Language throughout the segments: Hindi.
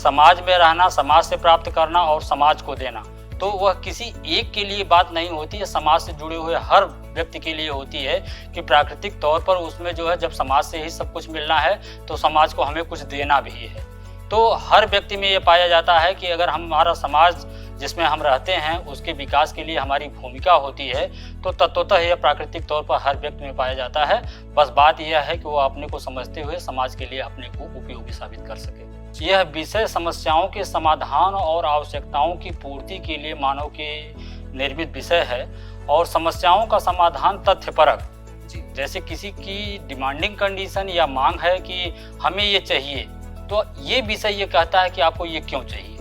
समाज में रहना, समाज से प्राप्त करना और समाज को देना, तो वह किसी एक के लिए बात नहीं होती है, समाज से जुड़े हुए हर व्यक्ति के लिए होती है कि प्राकृतिक तौर पर उसमें जो है जब समाज से ही सब कुछ मिलना है तो समाज को हमें कुछ देना भी है। तो हर व्यक्ति में ये पाया जाता है कि अगर हमारा समाज जिसमें हम रहते हैं उसके विकास के लिए हमारी भूमिका होती है तो तत्वतः यह प्राकृतिक तौर पर हर व्यक्ति में पाया जाता है। बस बात यह है कि वो अपने को समझते हुए समाज के लिए अपने को उपयोगी साबित कर सके। यह विषय समस्याओं के समाधान और आवश्यकताओं की पूर्ति के लिए मानव के निर्मित विषय है और समस्याओं का समाधान तथ्यपरक, जैसे किसी की डिमांडिंग कंडीशन या मांग है कि हमें ये चाहिए, तो ये विषय ये कहता है कि आपको ये क्यों चाहिए।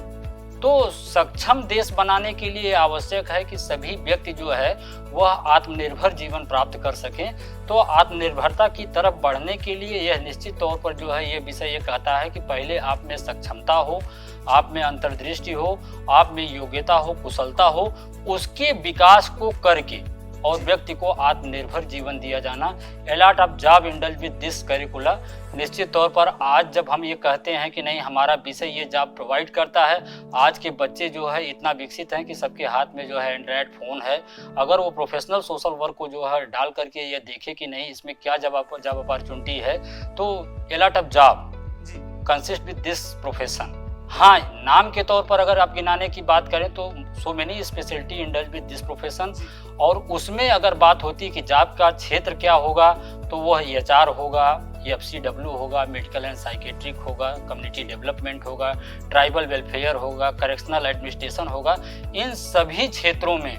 तो सक्षम देश बनाने के लिए आवश्यक है कि सभी व्यक्ति जो है वह आत्मनिर्भर जीवन प्राप्त कर सकें। तो आत्मनिर्भरता की तरफ बढ़ने के लिए यह निश्चित तौर पर जो है ये विषय ये कहता है कि पहले आप में सक्षमता हो, आप में अंतर्दृष्टि हो, आप में योग्यता हो, कुशलता हो, उसके विकास को करके और व्यक्ति को आत्मनिर्भर जीवन दिया जाना। A lot of job indulge with this करिकुला। निश्चित तौर पर आज जब हम ये कहते हैं कि नहीं हमारा विषय ये जॉब प्रोवाइड करता है, आज के बच्चे जो है इतना विकसित हैं कि सबके हाथ में जो है एंड्रॉयड फ़ोन है। अगर वो प्रोफेशनल सोशल वर्क को जो है डाल करके ये देखे कि नहीं इसमें क्या जॉब अपॉर्चुनिटी है, तो a lot of job consist with this profession. हाँ, नाम के तौर पर अगर आप गिनाने की बात करें तो so many speciality indulge with this profession, और उसमें अगर बात होती कि जॉब का क्षेत्र क्या होगा तो वह HR होगा, FCW होगा, मेडिकल एंड साइकेट्रिक होगा, कम्युनिटी डेवलपमेंट होगा, ट्राइबल वेलफेयर होगा, करेक्शनल एडमिनिस्ट्रेशन होगा। इन सभी क्षेत्रों में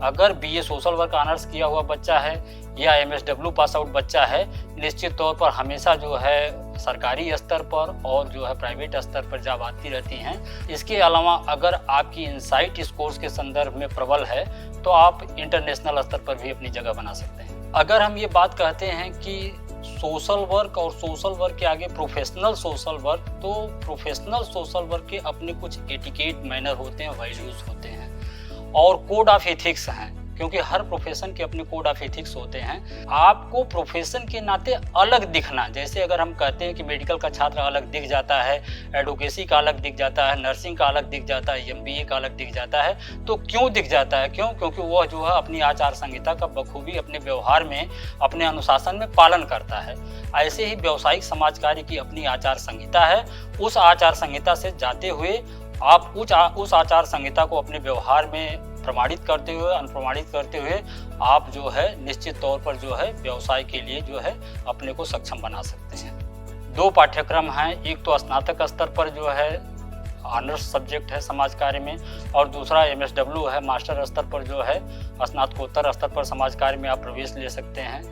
अगर BA सोशल वर्क ऑनर्स किया हुआ बच्चा है या MSW पास आउट बच्चा है, निश्चित तौर पर हमेशा जो है सरकारी स्तर पर और जो है प्राइवेट स्तर पर जॉब आती रहती हैं। इसके अलावा अगर आपकी इनसाइट इस कोर्स के संदर्भ में प्रबल है तो आप इंटरनेशनल स्तर पर भी अपनी जगह बना सकते हैं। अगर हम ये बात कहते हैं कि सोशल वर्क और सोशल वर्क के आगे प्रोफेशनल सोशल वर्क, तो प्रोफेशनल सोशल वर्क के अपने कुछ एटिकेट मैनर होते हैं, वैल्यूज होते हैं और कोड ऑफ एथिक्स हैं, क्योंकि हर प्रोफेशन के अपने कोड ऑफ एथिक्स होते हैं। आपको प्रोफेशन के नाते अलग दिखना, जैसे अगर हम कहते हैं कि मेडिकल का छात्र अलग दिख जाता है, एडवोकेसी का अलग दिख जाता है, नर्सिंग का अलग दिख जाता है, MBA का अलग दिख जाता है, तो क्यों दिख जाता है? क्योंकि वह जो है अपनी आचार संहिता का बखूबी अपने व्यवहार में, अपने अनुशासन में पालन करता है। ऐसे ही व्यावसायिक समाज कार्य की अपनी आचार संहिता है। उस आचार संहिता से जाते हुए आप उस आचार संहिता को अपने व्यवहार में प्रमाणित करते हुए, अनुप्रमाणित करते हुए आप जो है निश्चित तौर पर जो है व्यवसाय के लिए जो है अपने को सक्षम बना सकते हैं। 2 पाठ्यक्रम हैं, एक तो स्नातक स्तर पर जो है ऑनर्स सब्जेक्ट है समाज कार्य में, और दूसरा MSW है, मास्टर स्तर पर जो है स्नातकोत्तर स्तर पर समाज कार्य में आप प्रवेश ले सकते हैं।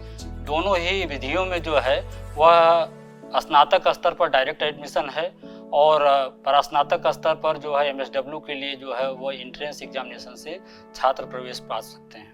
दोनों ही विधियों में जो है वह स्नातक स्तर पर डायरेक्ट एडमिशन है और परास्नातक स्तर पर जो है MSW के लिए जो है वो एंट्रेंस एग्जामिनेशन से छात्र प्रवेश पा सकते हैं।